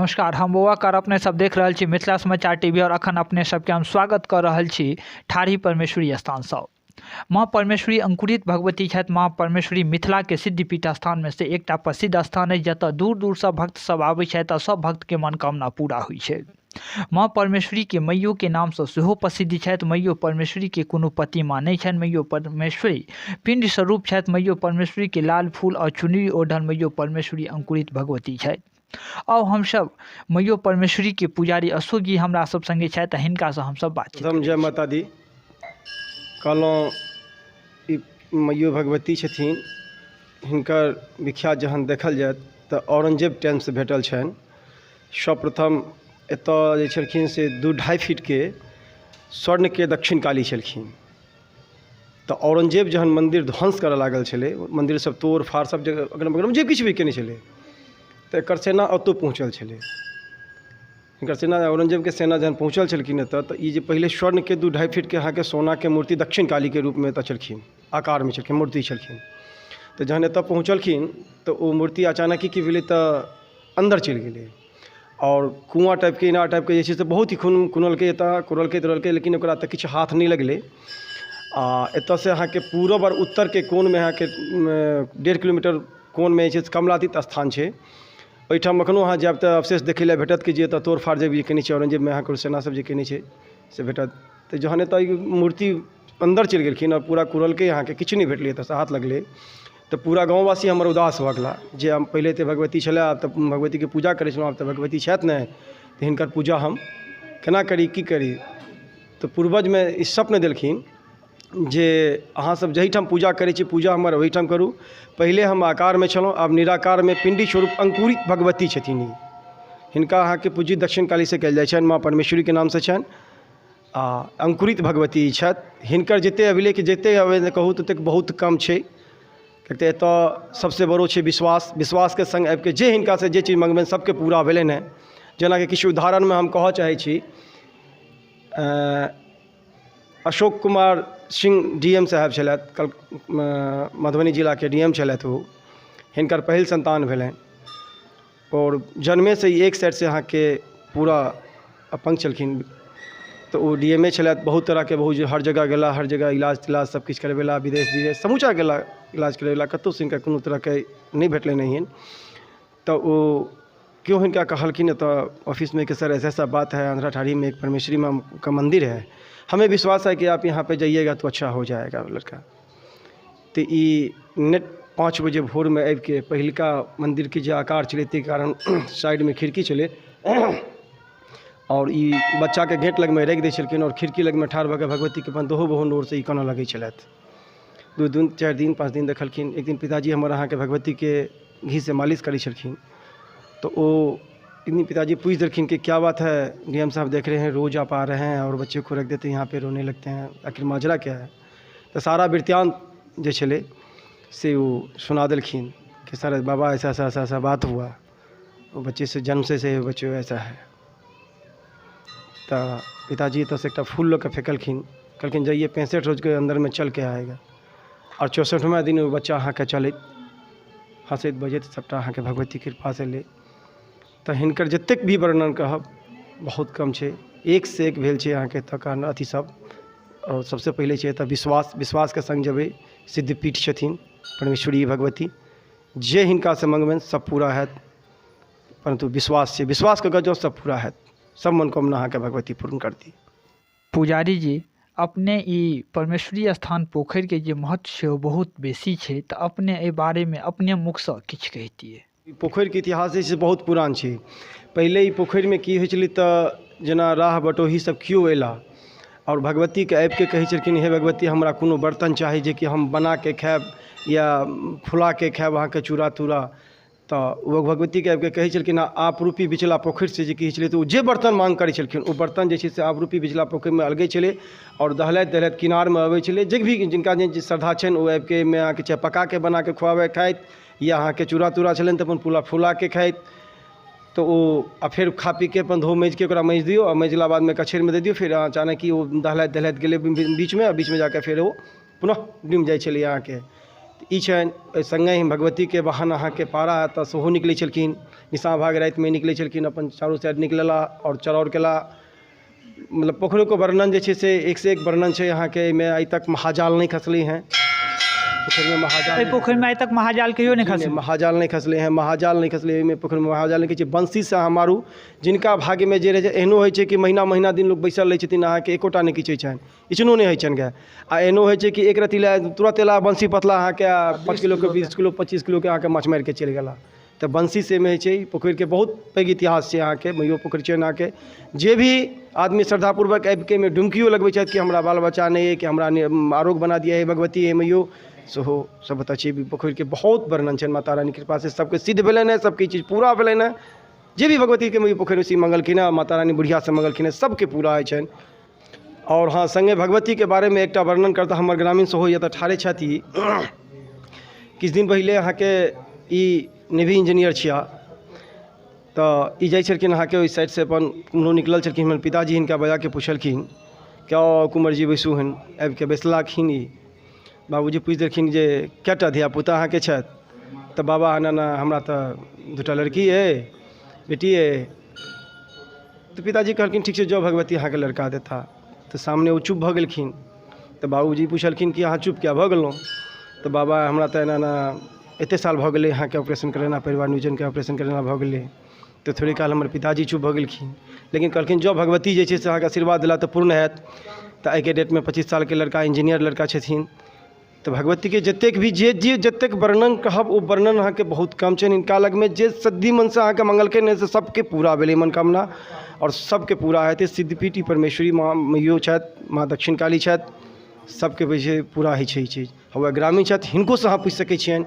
नमस्कार, हम बौआकार अपने सब देख रहल छी मिथिला समाचार टीवी और अखन अपने सबके हम स्वागत कर रहल छी ठाढ़ी परमेश्वरी स्थान सँ। माँ परमेश्वरी अंकुरित भगवती छथि। माँ परमेश्वरी मिथिला के सिद्धिपीठ स्थान में से एकटा प्रसिद्ध स्थान अछि जतऽ दूर दूर से भक्त सब आबै छथि आ सब भक्त के मनोकामना पूरा होइ छै। माँ परमेश्वरी के मैयो के नाम से सेहो प्रसिद्धि छथि। मैयो परमेश्वरी के कोनो प्रतिमा नहीं छनि। मैयो परमेश्वरी पिंड स्वरूप छथि। मैयो परमेश्वरी के लाल फूल और चुनरी ओढ़ल मैयो परमेश्वरी अंकुरित भगवती छथि। अब हम सब मैयो परमेश्वरी के पुजारी अशोक जी हमरा सब संगे छथि। हिनका से हम सब बातचीत प्रथम जय माता दी। कहलहुँ ई मैयो भगवती छथिन, हिनकर विख्यात जहन देखल जाय तऽ औरंगजेब टाइमसँ भेटल छनि। सर्वप्रथम एतऽ जे छलखिन से 2-2.5 फीटके स्वर्णके दक्षिणकाली छलखिन। तऽ औरंगजेब जहन मन्दिर ध्वंस करऽ लागल छलै, मन्दिर सब तोड़ फाड़ सब जगह अगल बगलमे जे किछु भी केने छलै, तऽ एकर सेना ओतऽ पहुँचल छलै। हिनकर सेना औरंगजेबके सेना जहन पहुँचल छलखिन एतऽ, तऽ ई जे पहिले स्वर्णके 2-2.5 फीटके अहाँके सोनाके मूर्ति दक्षिण कालीके रूपमे एतऽ छलखिन, आकारमे छलखिन, मूर्ति छलखिन। तऽ जहन एतऽ पहुँचलखिन तऽ ओ मूर्ति अचानक की भेलै तऽ अन्दर चलि गेलै और कुआँ टाइपके इनार टाइपके जे छै से बहुत ही खुनलकै, एतऽ कुड़लकै लेकिन ओकरा तऽ किछु हाथ नहीं लगलै। आ एतऽ से अहाँके पूरब और उत्तरके कोनमे अहाँके 1.5 किलोमीटर कोनमे जे छै से कमलातीत स्थान छै। ओहिठाम एखनो अहाँ जायब तऽ अवशेष देखै लए भेटत कि जे एतऽ तोड़ फाड़ जे भी केने छै औरंगजेबमे अहाँके सेना सब जे केने छै से भेटत। तऽ जहन एतऽ ई मूर्ति अन्दर चलि गेलखिन और पूरा कुड़लकै, अहाँके किछु नहीं भेटलै, एतऽसँ हाथ लगलै, तऽ पूरा गाँववासी हमर उदास भऽ गेला जे हम पहिले तऽ भगवती छलै, आब तऽ भगवतीके पूजा करै छलहुँ, आब तऽ भगवती छथि नहि, तऽ हिनकर पूजा हम केना करी, की करी। तऽ पूर्वजमे ई स्वप्न देलखिन जे अहाँ सब जहीठाम पूजा करै छी पूजा हमर ओहीठाम करू। पहिले हम आकारमे छलहुँ, आब निराकारमे पिंडी स्वरूप अंकुरित भगवती छथिन। हिनका अहाँके पूजी दक्षिण काली से कयल जाइ छनि, माँ परमेश्वरी के नाम से छनि आ अंकुरित भगवती छथि। हिनकर जते अभिलेख जते कहू ततेक बहुत कम छै, किएक एतऽ सबसे बड़ो छै विश्वास। विश्वासके संग आबि कऽ जे हिनका से जे चीज मंगबनि सबके पूरा भेलनि हैं। जेनाकि किछु उदाहरणमे हम कहऽ चाहै छी, अशोक कुमार सिंह डीएम साहब छलथि, मधुबनी जिलाके डीएम छलथि ओ। हिनकर पहिल संतान भेलनि और जन्मे से ही एक साइड से अहाँके पूरा अपंग छलखिन। तऽ ओ डीएमए छलथि, बहुत तरहके बहुत हर जगह गेला, हर जगह इलाज तिलाज सब किछु करबेला, विदेश समूचा गेला इलाज करबेला, कतहु से हिनका कोनो तरहके नहीं भेटलनि हन। तो वो क्यों हिनका कहलखिन एतऽ ऑफिस में कि सर ऐसा ऐसा बात है, आंध्रा ठाड़ी में एक परमेश्वरी माँ का मंदिर है, हमें विश्वास है कि आप यहाँ पे जाइएगा तो अच्छा हो जाएगा लड़का। तो ये नेट 5 बजे भोर में आबि के पहिलका मंदिर के जो आकार चले ताहि कारण साइड में खिड़की चले और ई बच्चा के गेट लग में रख दै छलखिन और खिड़की लग में ठाढ़ भऽ कऽ भगवती के अपन दोहो बहुन ओर से ई कानऽ लगै छलथि। 2 दिन 4 दिन 5 दिन देखलखिन। एक दिन पिताजी हमर अहाँके भगवती के घी से मालिश करै छलखिन, तो वो एक दिन पिताजी पूछ देलखिन कि क्या बात है डीएम साहब, देख रहे हैं रोज़ आप आ रहे हैं और बच्चे को रख देते हैं यहाँ पे, रोने लगते हैं, आखिर माजरा क्या है। तो सारा वृत्तांत जो छले से वो सुना देलखिन कि सर बाबा ऐसा ऐसा ऐसा ऐसा बात हुआ, वो बच्चे से जन्म से बच्चे ऐसा है। तो पिताजी तो से एक फूल लऽ के फेंकलखिन, कहलखिन जाइए 65 रोज के अंदर में चल के आएगा। और 64वां दिन वो बच्चा अहाँके चलैत हँसैत बजैत सबटा अहाँके भगवती कृपा से ले। तो हिनकर जतेक भी वर्णन कहब बहुत कम छै, एक से एक भेल छै अहाँके एतऽ कारण अथी सब। और सबसे पहले छै एतऽ विश्वास, विश्वासके संग जेबै। सिद्धपीठ छथिन परमेश्वरी भगवती, जे हिनका से मंगबनि सब पूरा हैत, परंतु विश्वास छै, विश्वास कऽ जो सब पूरा हैत, सब मनोकामना अहाँके भगवती पूर्ण करती। पुजारी जी, अपने ई परमेश्वरी स्थान पोखर के जे महत्व छै ओ बहुत बेसी छै, तऽ अपने एहि बारे में अपने मुख से किछु कहितियै। पोखरिके इतिहास जे छै बहुत पुरान छै। पहिले ई पोखरिमे की होइ छलै तऽ जेना राह बटोही सब केओ अयला और भगवतीके आबि के कहै छलखिन हे भगवती हमरा कोनो बर्तन चाही जे कि हम बना के खायब या फुला के खायब अहाँके चूड़ा तूड़ा। तऽ ओ भगवतीके आबि के कहै छलखिन आप रूपी बिचला पोखरि से जे कहै छलै, तऽ ओ जे बर्तन मांग करै छलखिन ओ बर्तन जे छै से आप रूपी बिचला पोखरिमे अलगै छलै और दहलैत दहलैत किनारमे अबै छलै। जे भी जिनका जे श्रद्धा छनि ओ आबि के अहाँके चाहे पका के बना के खुआबै खाइत या अहाँके चूड़ा तूड़ा छलनि तऽ अपन पूरा फुला के खाइत। तो वो आ फिर खा पी के अपन धो माँजि के ओकरा माँजि दियौ और माँजला बाद में कछेरमे दे दियौ। फिर अचानक कि वो दहलैत दहलैत गेलै बीचमे, और बीचमे जाके फिर वो पुनः डूमि जाइ छलै अहाँके। ई छनि संगे ही भगवती के वाहन अहाँ के पारा एतऽ सेहो निकलै छलखिन, निशा भाग राति में निकलै छलखिन, अपन चारू साइड निकलला और चरौर केला। मतलब पोखरों के वर्णन जे छै से एक से एक वर्णन छै यहाँ के। में आइ तक महाजाल नहीं खसले हैं पोखर में। महाजाल पोखर में आइ तक महाजाल कहियो नहीं खसले, महाजाल नहीं खसले हैं, महाजाल नहीं खसले में पोखर में। महाजाल नहीं कहै बंसी से अहाँ मारू, जिनका भाग्य में जे रहे एहनो होइ छै कि महीना महीना दिन लोग बैसल रहै छथिन, अहाँ के एकोटा नहीं किछै छनि, इचनो नहीं होइ छनि गए। आ एहनो होइ छै कि एक रत्ती ला तुरंत एला बंसी पतला अहाँ के 5 किलो के 20 किलो 25 किलो के अहाँ के माछ मारि के चलि गेला। तो बंसी से में छै पोखर के बहुत पैघ इतिहास छै अहाँ के। मैयो पोखर छै अहाँ के, जे भी आदमी श्रद्धापूर्वक आबि के में डुमकियो लगबै छथि कि हमरा बाल बच्चा नहीं है, कि हमरा आरोग्य बना दिया है भगवती है मैयो, सेहो सब बता छै। पोखर के बहुत वर्णन छनि, माता रानी कृपा से सबके सिद्ध भेलनि है, सबके चीज पूरा भेलनि है। जे भी भगवती के मैयो पोखर में मंगलखिन है, माता रानी बुढ़िया से मंगलखिन है, सबके पूरा होइ छनि। और हाँ, संगे भगवती के बारे में एकटा वर्णन करता हमर ग्रामीण सेहो ये ठाढ़े छथि। किछु दिन पहले अहाँ के ई नेवी इंजीनियर छिया, तो ई जाइ छलखिन अहाँ के ओहि साइड से अपन कुम्हरो निकलल छलखिन। हमर पिताजी हिनका बजा के पूछलखिन क्या कुंवर जी बैसू हन, आबि के बैसलाखिन। ई बाबूजी पूछ देलखिन जे कएटा धियापुता अहाँ के छथि। तो बाबा ना ना हमरा तो 2टा लड़की है, बेटी है। तो पिताजी कहलखिन ठीक छै, जो भगवती अहाँ के लड़का देता। तो सामने वो चुप भऽ गेलखिन। तो बाबूजी पूछलखिन कि अहाँ चुप क्या भऽ गेलहुँ। तो बाबा हमरा तो एना ना एते साल भऽ गेलै अहाँ के ऑपरेशन करेना, परिवार नियोजन के ऑपरेशन करेना भऽ गेलै। तो थोड़ी काल हमर पिताजी चुप भऽ गेलखिन, लेकिन कहलखिन जो भगवती जे छै से अहाँ के आशीर्वाद दिला तो पूर्ण हैत। तो आइ के डेट में 25 साल के लड़का इंजीनियर लड़का छथिन। तो भगवती के जतेक भी जे जतेक वर्णन कहब वो वर्णन अहाँ के बहुत कम छनि। इनका लग में जे सद्दी मन से अहाँ के मंगलकै ने से सबके पूरा भेलै मनोकामना, और सबके पूरा हेतै। सिद्धपीठी परमेश्वरी माँ मैयो छथि, माँ दक्षिण काली छथि, सबके वजह पूरा होइ छै ई चीज। हौवे ग्रामीण छथि, हिनको से अहाँ पूछि सकै छियनि।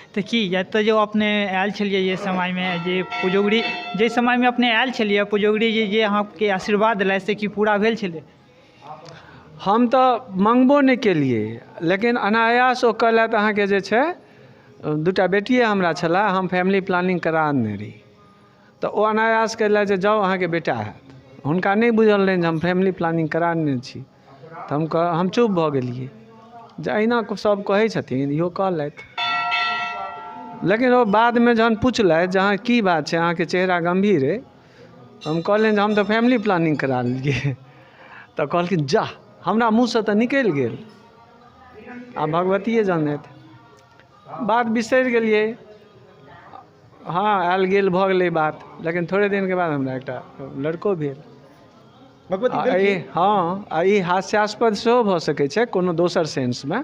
तो कि एतऽ जो अपने आयल छलियै जे समय में, जे पुजौगरी जे समय में अपने आयल छलियै, पुजौगरी जी जे अहाँके आशीर्वाद दिलथि से कि पूरा भेल छलै। हम तो मंगबो नहीं केलिए, लेकिन अनायास ओ कहलथि अहाँ के जे छै 2टा बेटिए हमरा छला, हम फैमिली प्लानिंग करा देने रही। तो ओ अनायास कहलथि जे जाउ अहाँ के बेटा हैत। हुनका नहीं बुझल रहनि जे हम फैमिली प्लानिंग करा देने छी। तो हम चुप भऽ गेलिए जे अहिना सब कहै छथिन, इहो कहलथि। लेकिन वो बाद में जहन पूछलथि जहाँ की बात छै, अहाँ के चेहरा गंभीर है, हम कहलियनि जे हम तो फैमिली प्लानिंग करा लेलिए। तो कहलखिन जा, हमरा मुँह से तो निकलि गेल, आ भगवतिये जानैत। बात बिसरि गेलिए। हाँ, आयल गेल भऽ गेलै बात, लेकिन थोड़े दिन के बाद हमरा एकटा लड़को भेल। हाँ, ई हास्यास्पद सेहो भऽ सकै छै कोनो दोसर सेंस में,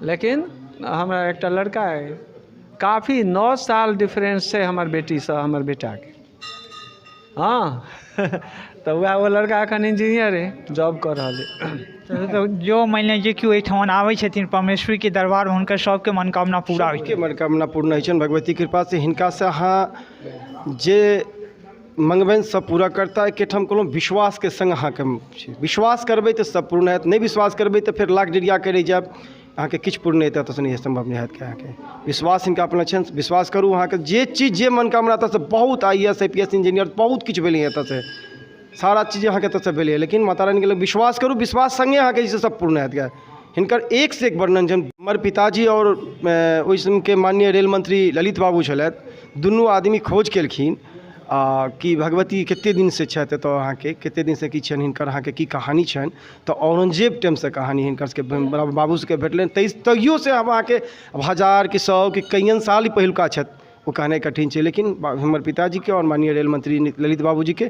लेकिन हमरा एकटा लड़का है। काफ़ी 9 साल डिफरेंस है हमार बेटी से हमर बेटा के। हाँ तो वह वो लड़का एखन इंजीनियर है, जॉब कर रहा है। तो जो मान लीजिए कि ओहिठाम आबै छथिन परमेश्वरी के दरबार में, हुनकर सबके मनोकामना पूरा होइ छै। मनोकामना पूर्ण होइ छनि भगवती कृपा से। हिनका से अहाँ जे मंगबनि सब पूरा करता। एकेठाम कोनो विश्वास के संग अहाँ के विश्वास करबै तो सब पूर्ण हैत, नहीं विश्वास करबै तो फिर लाख डिरिया करै जायब, अहाँ के किछु पूर्ण हेतै तऽ नहीं संभव नहीं हैत। के अहाँ के विश्वास हिनका अपना छनि, विश्वास करू। अहाँ के जे चीज जे मनोकामना एतऽ से बहुत IAS IPS इंजीनियर बहुत किछु भेलै एतऽ से, सारा चीज अहाँ के एतऽ से भेलै। लेकिन माता रानी के लग विश्वास करू, विश्वास संगे अहाँ के जे सब पूर्ण हैत। गए हिनकर एक से एक वर्णन छनि। हमर पिताजी और ओहि समय के माननीय रेल मंत्री ललित बाबू छलथि, दुनू आदमी खोज केलखिन कि भगवती कते दिन से छथि एतऽ, अहाँ के कते दिन से की छनि, हिनकर अहाँ के की कहानी छनि। तो औरंगजेब टाइम से कहानी हिनकर सबके बाबू सबके भेटलनि। तैयो से अब अहाँ के 1000 कि 100 कि कईयन साल ही पहिलुका छथि, वो कहनाइ कठिन छै। लेकिन हमर पिताजी के और माननीय रेल मंत्री ललित बाबू जी के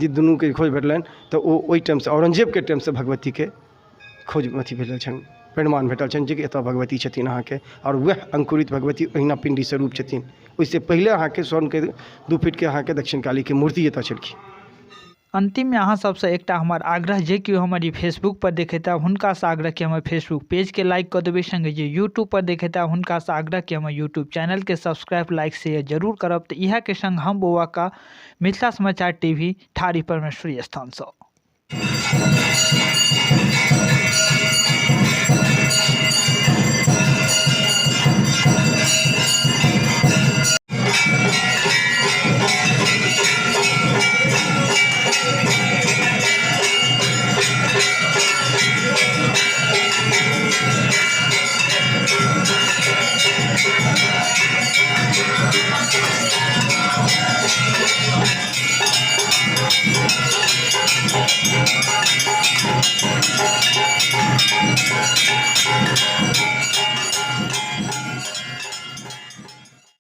जे दुनू के खोज भेटलनि, तो ओहि टाइम से औरंगजेब के टाइम से भगवती के खोज अथी भेटल छनि, प्रमाण भेटल छनि जे कि एतऽ भगवती छथिन अहाँ के। और वह अंकुरित भगवती ओहिना पिंडी स्वरूप छथिन। ओहिसे पहले अहाँ के स्वर्ण के 2 फीट के अहाँ के दक्षिण काली के मूर्ति एतऽ छलखिन। अंतिम में अहाँ सबसे एकटा हमर आग्रह, जे कि हमर ई फेसबुक पर देखेता हुनका से आग्रह कि हमर फेसबुक पेज के लाइक कर देबै, संगे जे यूट्यूब पर देखेता हुनका से आग्रह कि हमर यूट्यूब चैनल के सब्सक्राइब लाइक शेयर जरूर करब। तो इएह के संग हम बौआ का मिथिला समाचार TV ठाढ़ी परमेश्वरी स्थान से।